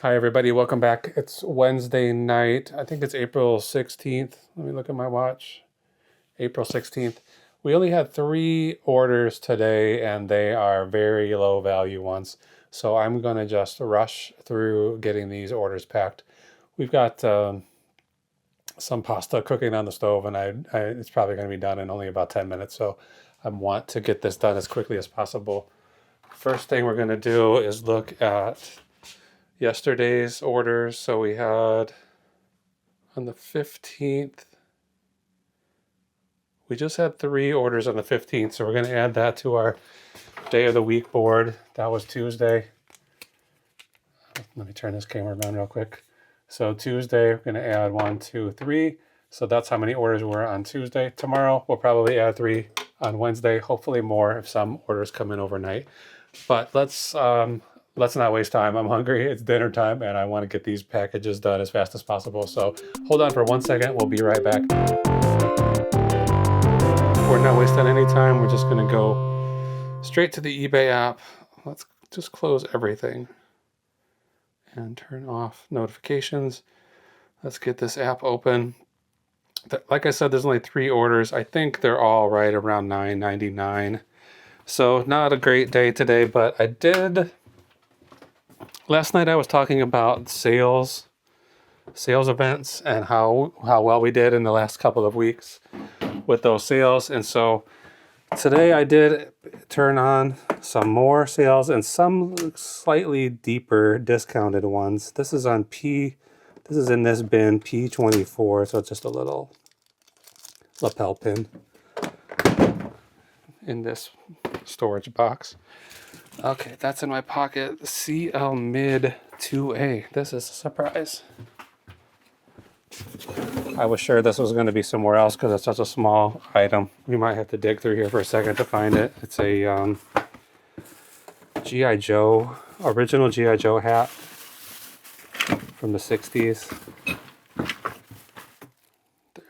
Hi everybody, welcome back. It's Wednesday night. I think it's April 16th. Let me look at my watch. April 16th. We only had 3 orders today and they are very low value ones. So I'm going to just rush through getting these orders packed. We've got some pasta cooking on the stove and it's probably going to be done in only about 10 minutes. So I want to get this done as quickly as possible. First thing we're going to do is look at yesterday's orders. So we had on the 15th, we just had 3 orders on the 15th. So we're going to add that to our day of the week board. That was Tuesday. Let me turn this camera around real quick. So Tuesday, we're going to add 1, 2, 3. So that's how many orders were on Tuesday. Tomorrow, we'll probably add 3 on Wednesday. Hopefully more if some orders come in overnight. But let's not waste time. I'm hungry. It's dinner time, and I want to get these packages done as fast as possible. So hold on for 1 second. We'll be right back. We're not wasting any time. We're just going to go straight to the eBay app. Let's just close everything and turn off notifications. Let's get this app open. Like I said, there's only 3 orders. I think they're all right around $9.99. So not a great day today, but I did. Last night I was talking about sales events and how well we did in the last couple of weeks with those sales. And so today I did turn on some more sales and some slightly deeper discounted ones. This is on this is in this bin, P24, so it's just a little lapel pin in this storage box. Okay, that's in my pocket. CL Mid 2A. This is a surprise. I was sure this was going to be somewhere else because it's such a small item. We might have to dig through here for a second to find it. It's a I.Joe, original I.Joe hat from the 60s.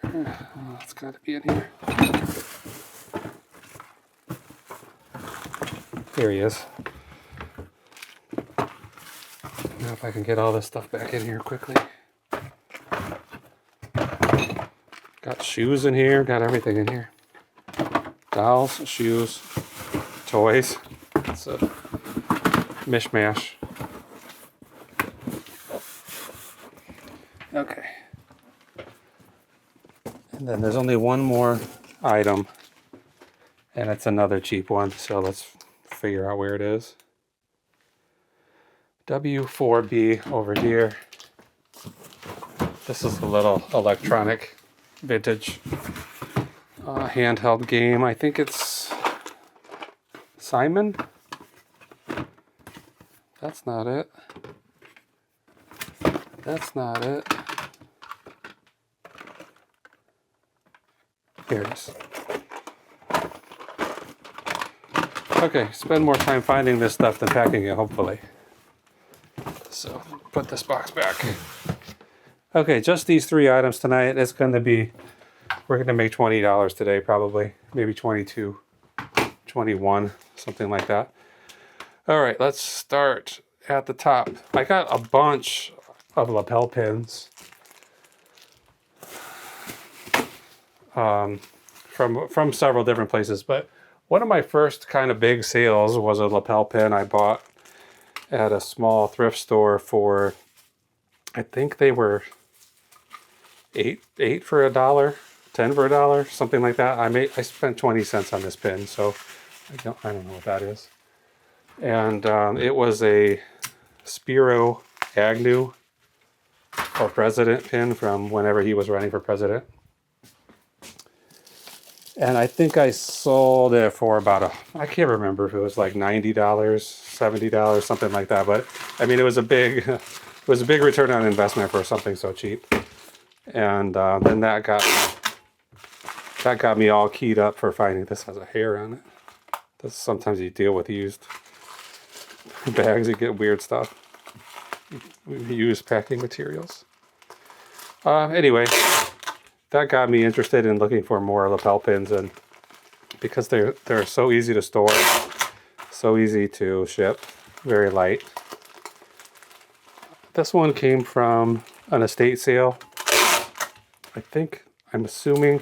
There. Oh, it's got to be in here. Here he is. Now if I can get all this stuff back in here quickly. Got shoes in here, got everything in here. Dolls, shoes, toys. It's a mishmash. Okay. And then there's only one more item, and it's another cheap one, so let's figure out where it is. W4B over here. This is a little electronic vintage handheld game. I think it's Simon. That's not it. That's not it. Here it is. Okay, spend more time finding this stuff than packing it, hopefully. So, put this box back. Okay, just these 3 items tonight. It's going to be, we're going to make $20 today, probably. Maybe 22, 21, something like that. All right, let's start at the top. I got a bunch of lapel pins from several different places, but one of my first kind of big sales was a lapel pin I bought at a small thrift store for, I think they were eight for $1, 10 for $1, something like that. I spent 20 cents on this pin, so I don't know what that is. And it was a Spiro Agnew for president pin from whenever he was running for president. And I think I sold it for about I can't remember if it was like $90, $70, something like that. But I mean, it was a big return on investment for something so cheap. And then that got me all keyed up for finding this has a hair on it. This sometimes you deal with used bags, you get weird stuff. Used packing materials. Anyway. That got me interested in looking for more lapel pins, and because they're so easy to store, so easy to ship, very light. This one came from an estate sale. I'm assuming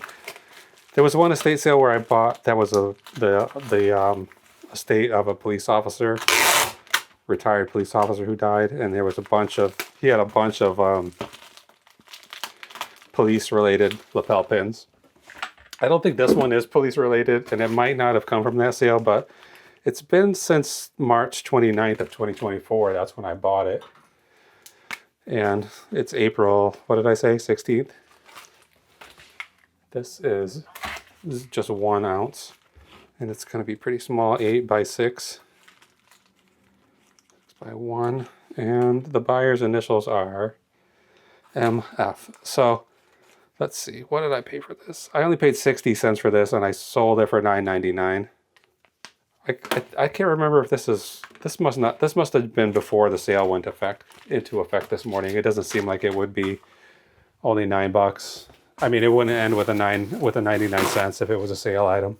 there was one estate sale where I bought that was the estate of a police officer, retired police officer who died, and there was he had a bunch of police related lapel pins. I don't think this one is police related, and it might not have come from that sale, but it's been since March 29th of 2024. That's when I bought it. And it's April, what did I say, 16th? This is just 1 ounce, and it's going to be pretty small, 8 by 6 by 1, and the buyer's initials are MF. So let's see, what did I pay for this? I only paid 60 cents for this, and I sold it for $9.99. I can't remember if this must have been before the sale went into effect this morning. It doesn't seem like it would be only $9. I mean, it wouldn't end with a 99 cents if it was a sale item.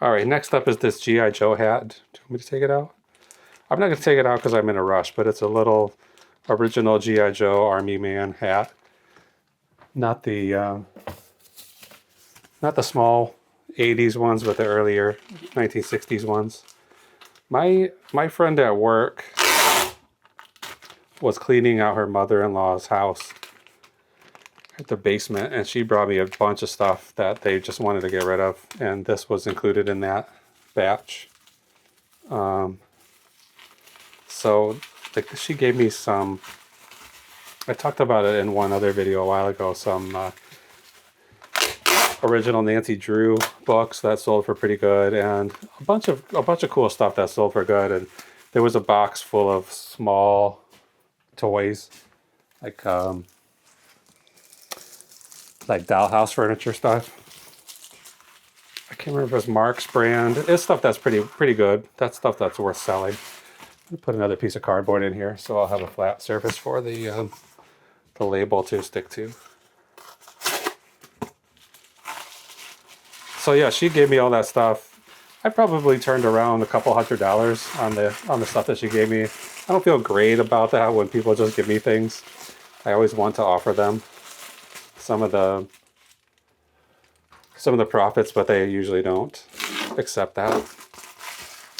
All right, next up is this I.Joe hat. Do you want me to take it out? I'm not going to take it out because I'm in a rush, but it's a little original I.Joe Army Man hat. Not the small 80s ones, but the earlier 1960s ones. My friend at work was cleaning out her mother-in-law's house at the basement, and she brought me a bunch of stuff that they just wanted to get rid of, and this was included in that batch. So she gave me some, I talked about it in one other video a while ago, some original Nancy Drew books that sold for pretty good, and a bunch of cool stuff that sold for good. And there was a box full of small toys, like dollhouse furniture stuff. I can't remember if it was Mark's brand. It's stuff that's pretty good. That's stuff that's worth selling. I'm gonna put another piece of cardboard in here so I'll have a flat surface for the label to stick to. So yeah, she gave me all that stuff. I probably turned around a couple $100 on the stuff that she gave me. I don't feel great about that when people just give me things. I always want to offer them some of the profits, but they usually don't accept that.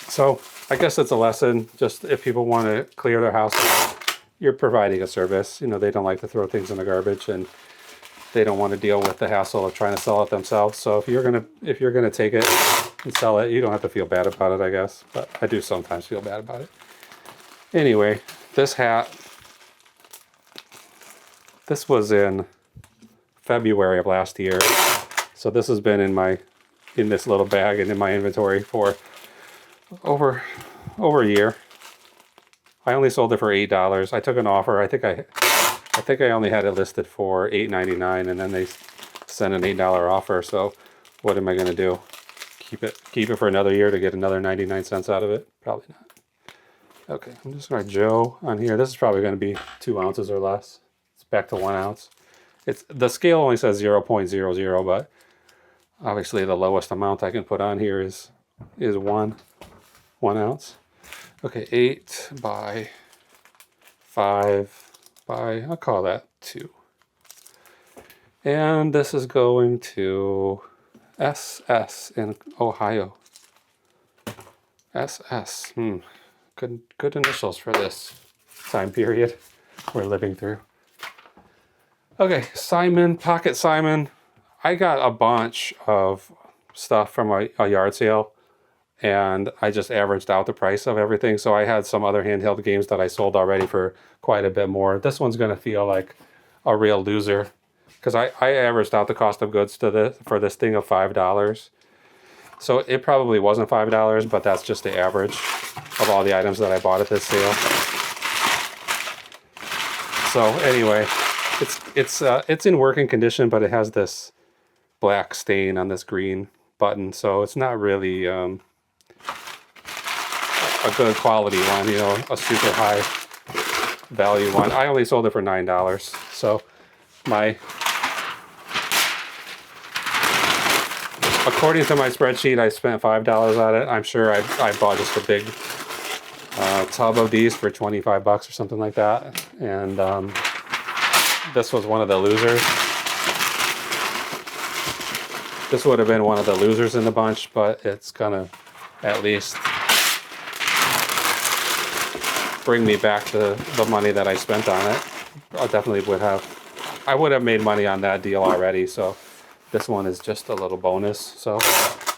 So I guess it's a lesson. Just if people want to clear their house, you're providing a service. You know, they don't like to throw things in the garbage, and they don't want to deal with the hassle of trying to sell it themselves. So if you're gonna take it and sell it, you don't have to feel bad about it, I guess. But I do sometimes feel bad about it. Anyway, this hat, this was in February of last year. So this has been in this little bag and in my inventory for over a year. I only sold it for $8. I took an offer. I think I only had it listed for $8.99, and then they sent an $8 offer. So what am I going to do? Keep it for another year to get another 99 cents out of it? Probably not. Okay, I'm just going to Joe on here. This is probably going to be 2 ounces or less. It's back to 1 ounce. The scale only says 0.00, but obviously the lowest amount I can put on here is 1 ounce. Okay, 8 by 5 by, I'll call that 2. And this is going to SS in Ohio. SS. Good initials for this time period we're living through. Okay, Simon, Pocket Simon. I got a bunch of stuff from a yard sale, and I just averaged out the price of everything. So I had some other handheld games that I sold already for quite a bit more. This one's going to feel like a real loser because I averaged out the cost of goods for this thing of $5. So it probably wasn't $5, but that's just the average of all the items that I bought at this sale. So anyway, it's in working condition, but it has this black stain on this green button, so it's not really a good quality one, you know, a super high value one. I only sold it for $9, so according to my spreadsheet, I spent $5 on it. I'm sure I bought just a big tub of these for 25 bucks or something like that. And this was one of the losers. This would have been one of the losers in the bunch, but it's gonna at least bring me back the money that I spent on it. I definitely would have. I would have made money on that deal already, so this one is just a little bonus. So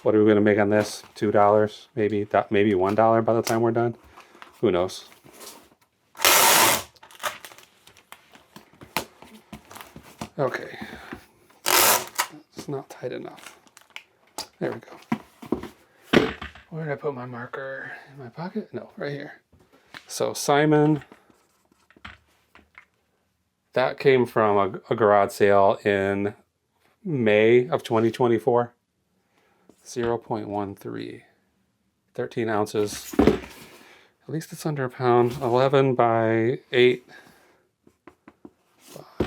what are we gonna make on this? $2, maybe $1 by the time we're done. Who knows? Okay, it's not tight enough. There we go. Where did I put my marker? In my pocket? No, right here. So Simon, that came from a garage sale in May of 2024. 0.13, 13 ounces. At least it's under a pound. 11 by 8 by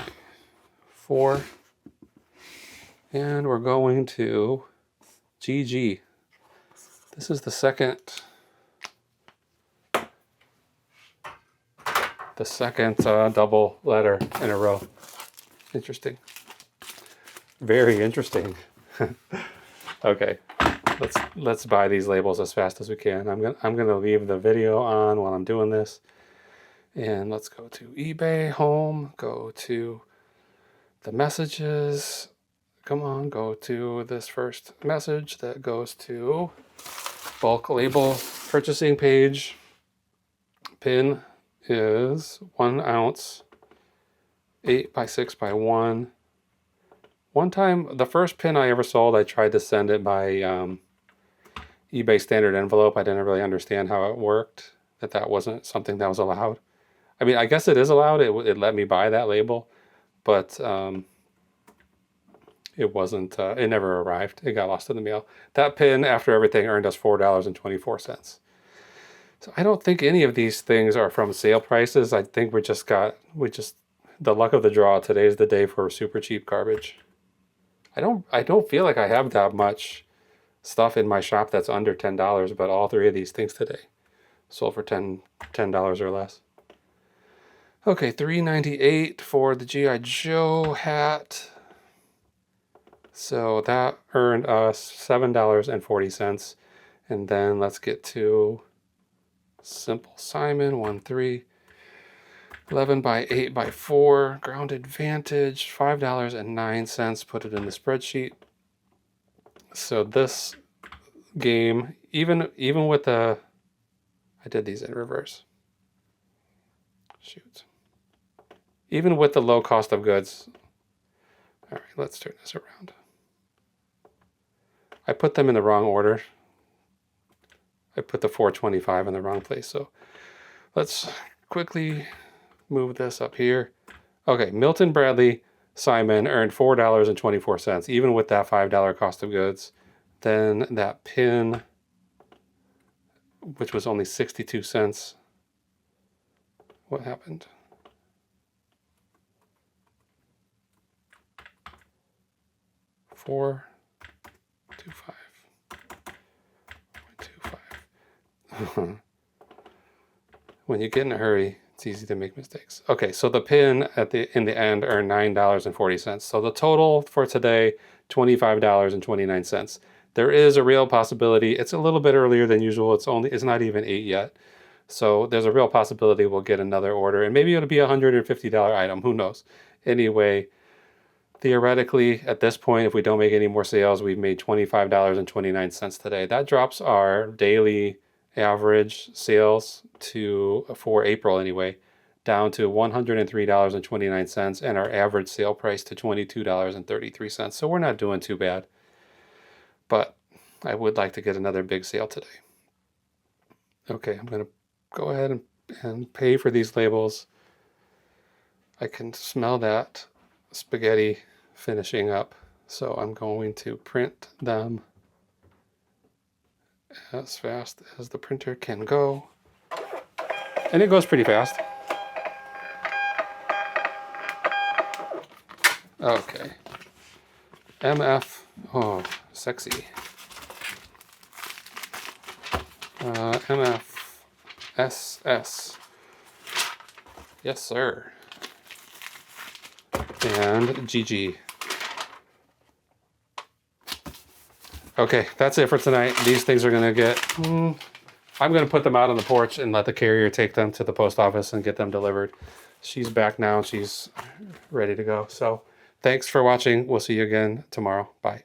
4. And we're going to GG. This is the second double letter in a row. Interesting. Very interesting. Okay, let's buy these labels as fast as we can. I'm gonna leave the video on while I'm doing this, and let's go to eBay home. Go to the messages. Come on, go to this first message that goes to bulk label purchasing page. Pin is 1 ounce, 8 by 6 by 1. One time, the first pin I ever sold, I tried to send it by eBay standard envelope. I didn't really understand how it worked, that wasn't something that was allowed. I mean, I guess it is allowed. It let me buy that label, but it wasn't, it never arrived. It got lost in the mail. That pin, after everything, earned us $4.24. So I don't think any of these things are from sale prices. I think we just the luck of the draw. Today's the day for super cheap garbage. I don't feel like I have that much stuff in my shop that's under $10, but all three of these things today sold for $10 or less. Okay, $3.98 for the I.Joe hat. So that earned us $7.40. And then let's get to Simple Simon 1.3. 11 by 8 by 4, grounded vantage, $5.09. Put it in the spreadsheet. So this game, even with the, I did these in reverse. Shoot. Even with the low cost of goods. All right, let's turn this around. I put them in the wrong order. I put the 425 in the wrong place. So let's quickly move this up here. Okay, Milton Bradley Simon earned $4.24, even with that $5 cost of goods. Then that pin, which was only 62 cents. What happened? $4.25. When you get in a hurry, it's easy to make mistakes. Okay, so the pin in the end earned $9.40. So the total for today, $25.29. There is a real possibility. It's a little bit earlier than usual. It's not even 8 yet. So there's a real possibility we'll get another order, and maybe it'll be a $150 item. Who knows? Anyway, theoretically, at this point, if we don't make any more sales, we've made $25.29 today. That drops our daily average sales for April anyway, down to $103.29, and our average sale price to $22.33. So we're not doing too bad, but I would like to get another big sale today. Okay, I'm going to go ahead and pay for these labels. I can smell that spaghetti finishing up, so I'm going to print them as fast as the printer can go, and it goes pretty fast. Okay, MF, oh, sexy. MF SS. Yes, sir. And GG. Okay, that's it for tonight. These things are gonna get, I'm gonna put them out on the porch and let the carrier take them to the post office and get them delivered. She's back now, she's ready to go. So thanks for watching. We'll see you again tomorrow. Bye.